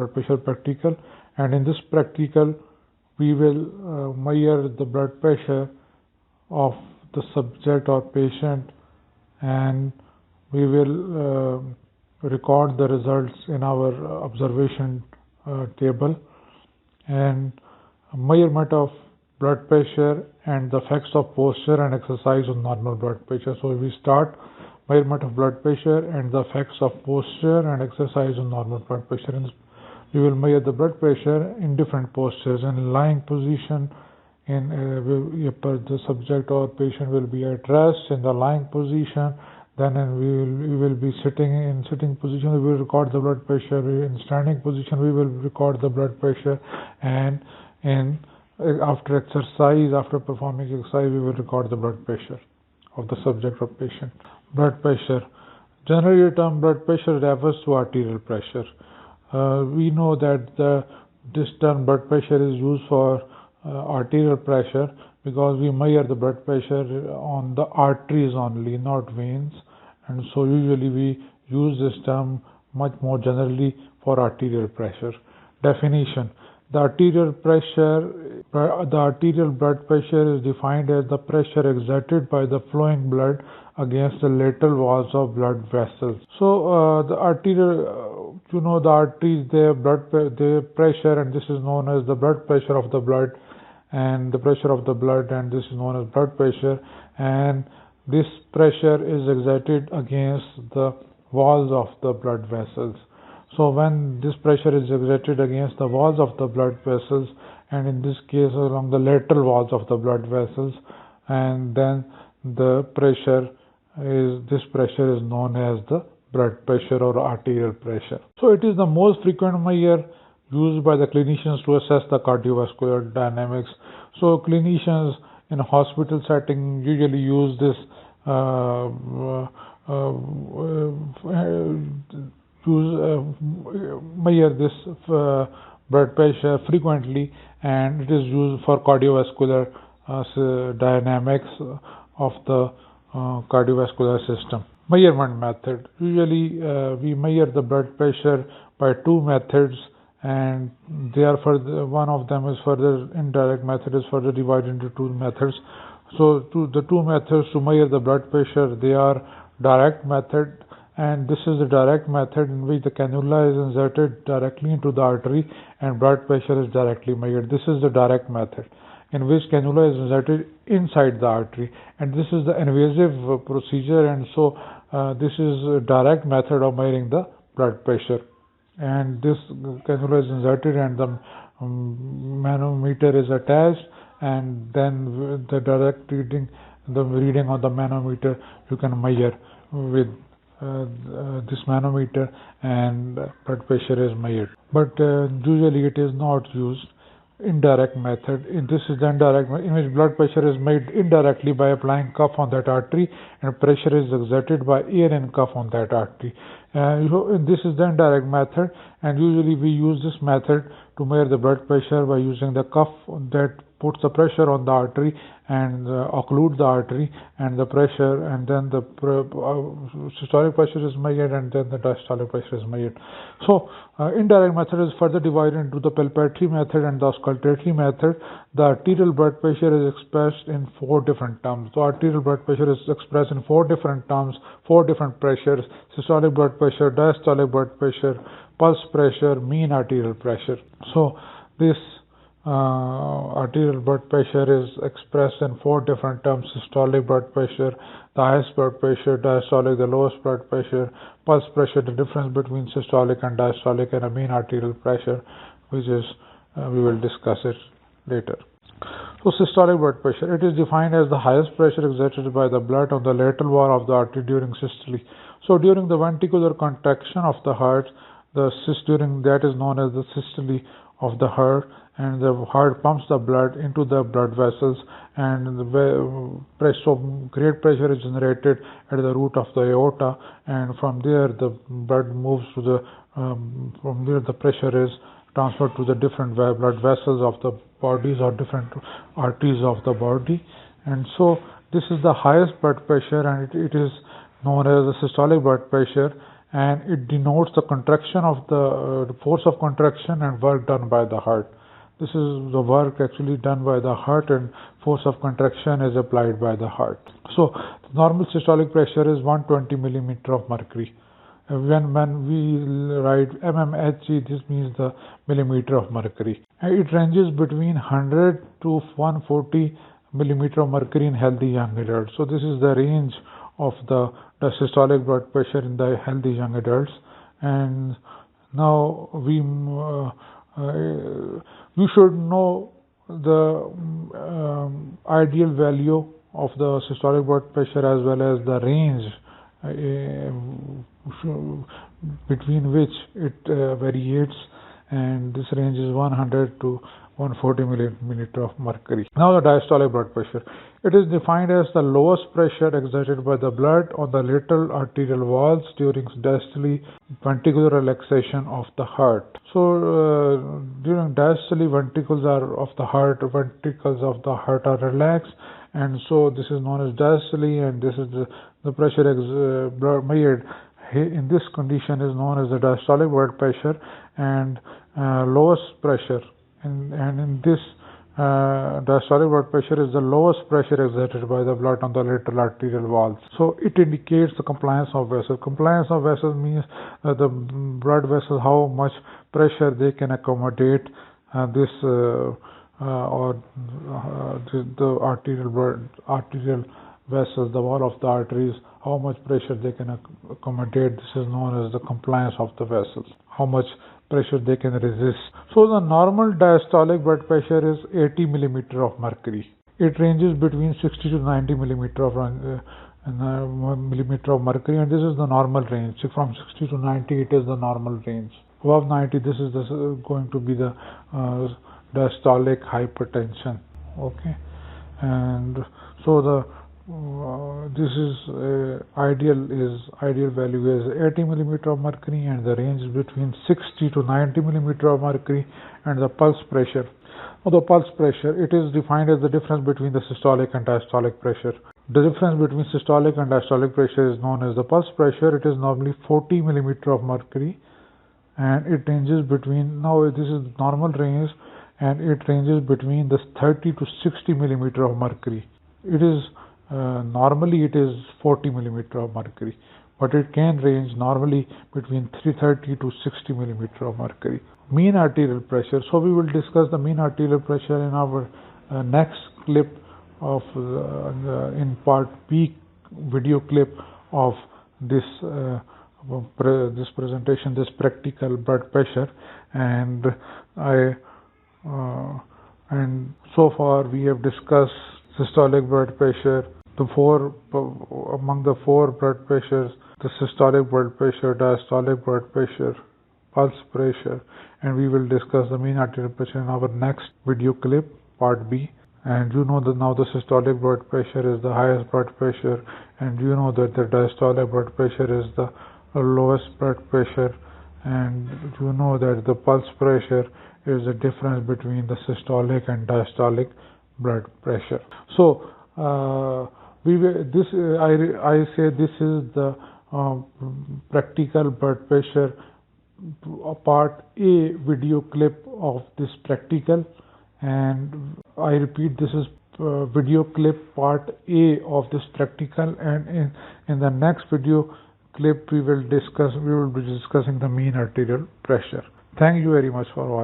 blood pressure practical, and in this practical we will measure the blood pressure of the subject or patient, and we will record the results in our observation table. And measurement of blood pressure and the effects of posture and exercise on normal blood pressure. So we start measurement of blood pressure and the effects of posture and exercise on normal blood pressure. And we will measure the blood pressure in different postures. In lying position, the subject or patient will be at rest in the lying position. Then we will be sitting in sitting position. We will record the blood pressure. In standing position, we will record the blood pressure, and after exercise, after performing exercise, we will record the blood pressure of the subject or patient. Blood pressure. Generally, the term blood pressure refers to arterial pressure. We know that this term blood pressure is used for arterial pressure because we measure the blood pressure on the arteries only, not veins, and so usually we use this term much more generally for arterial pressure. Definition. The arterial blood pressure is defined as the pressure exerted by the flowing blood against the lateral walls of blood vessels. So the arterial, the arteries, their pressure, and this is known as the blood pressure of the blood, and the pressure of the blood, and this is known as blood pressure, and this pressure is exerted against the walls of the blood vessels. So when this pressure is exerted against the walls of the blood vessels, and in this case along the lateral walls of the blood vessels, and then this pressure is known as the blood pressure or arterial pressure. So it is the most frequent measure used by the clinicians to assess the cardiovascular dynamics. So clinicians in a hospital setting usually use this measure this blood pressure frequently, and it is used for cardiovascular dynamics of the cardiovascular system. Measurement method. Usually we measure the blood pressure by two methods, and they are one of them is further indirect method is further divided into two methods. So the two methods to measure the blood pressure, they are direct method, and this is the direct method in which the cannula is inserted directly into the artery and blood pressure is directly measured. This is the direct method in which cannula is inserted inside the artery, and this is the invasive procedure, and so this is a direct method of measuring the blood pressure. And this cannula is inserted and the manometer is attached, and then the direct reading, the reading on the manometer, you can measure with this manometer, and blood pressure is measured. But usually it is not used. Indirect method. This is the indirect in which blood pressure is made indirectly by applying cuff on that artery, and pressure is exerted by air in cuff on that artery. This is the indirect method, and usually we use this method to measure the blood pressure by using the cuff that puts the pressure on the artery and occludes the artery, and the pressure, and then the systolic pressure is measured, and then the diastolic pressure is measured. So indirect method is further divided into the palpatory method and the auscultatory method. The arterial blood pressure is expressed in four different terms. The arterial blood pressure is expressed in four different terms, four different pressures: systolic blood pressure, diastolic blood pressure, pulse pressure, mean arterial pressure. So this arterial blood pressure is expressed in four different terms: systolic blood pressure, the highest blood pressure; diastolic, the lowest blood pressure; pulse pressure, the difference between systolic and diastolic; and a mean arterial pressure, which is we will discuss it later. So systolic blood pressure, it is defined as the highest pressure exerted by the blood on the lateral wall of the artery during systole. So during the ventricular contraction of the heart, during that is known as the systole of the heart, and the heart pumps the blood into the blood vessels, and so great pressure is generated at the root of the aorta, and from there the blood moves to the from there the pressure is transferred to the different blood vessels of the bodies or different arteries of the body. And so this is the highest blood pressure, and it is known as the systolic blood pressure, and it denotes the contraction of the force of contraction and work done by the heart. This is the work actually done by the heart, and force of contraction is applied by the heart. So the normal systolic pressure is 120 millimeter of mercury. When we write mmHg, this means the millimeter of mercury. It ranges between 100 to 140 millimeter of mercury in healthy young adults. So this is the range of the systolic blood pressure in the healthy young adults. And now you should know the ideal value of the systolic blood pressure as well as the range between which it variates, and this range is 100 to 140 millimeter of mercury. Now the diastolic blood pressure. It is defined as the lowest pressure exerted by the blood on the lateral arterial walls during diastole ventricular relaxation of the heart. So during diastole, ventricles of the heart are relaxed, and so this is known as diastole, and this is the pressure measured in this condition is known as the diastolic blood pressure, and lowest pressure. And in this diastolic blood pressure is the lowest pressure exerted by the blood on the lateral arterial walls. So it indicates the compliance of vessel. Compliance of vessel means the blood vessel, how much pressure they can accommodate the arterial vessels, the wall of the arteries, how much pressure they can accommodate. This is known as the compliance of the vessels, how much pressure they can resist. So the normal diastolic blood pressure is 80 millimeter of mercury. It ranges between 60 to 90 millimeter of mercury, and this is the normal range. So from 60 to 90, it is the normal range. Above 90, this is going to be the diastolic hypertension. Okay, and so the this is ideal value is 80 millimeter of mercury, and the range is between 60 to 90 millimeter of mercury. And the pulse pressure. Now the pulse pressure, it is defined as the difference between the systolic and diastolic pressure. The difference between systolic and diastolic pressure is known as the pulse pressure. It is normally 40 millimeter of mercury, and it ranges between, now this is normal range, and it ranges between the 30 to 60 millimeter of mercury. It is normally it is 40 millimeter of mercury, but it can range normally between 330 to 60 millimeter of mercury. Mean arterial pressure. So we will discuss the mean arterial pressure in our next clip of in part B video clip of this presentation, this practical blood pressure. And and so far we have discussed systolic blood pressure, among the four blood pressures, the systolic blood pressure, diastolic blood pressure, pulse pressure, and we will discuss the mean arterial pressure in our next video clip, part B. And you know that now the systolic blood pressure is the highest blood pressure, and you know that the diastolic blood pressure is the lowest blood pressure, and you know that the pulse pressure is the difference between the systolic and diastolic blood pressure. So I say this is the practical blood pressure part A video clip of this practical, and I repeat, this is video clip part A of this practical, and in the next video clip we will be discussing the mean arterial pressure. Thank you very much for watching.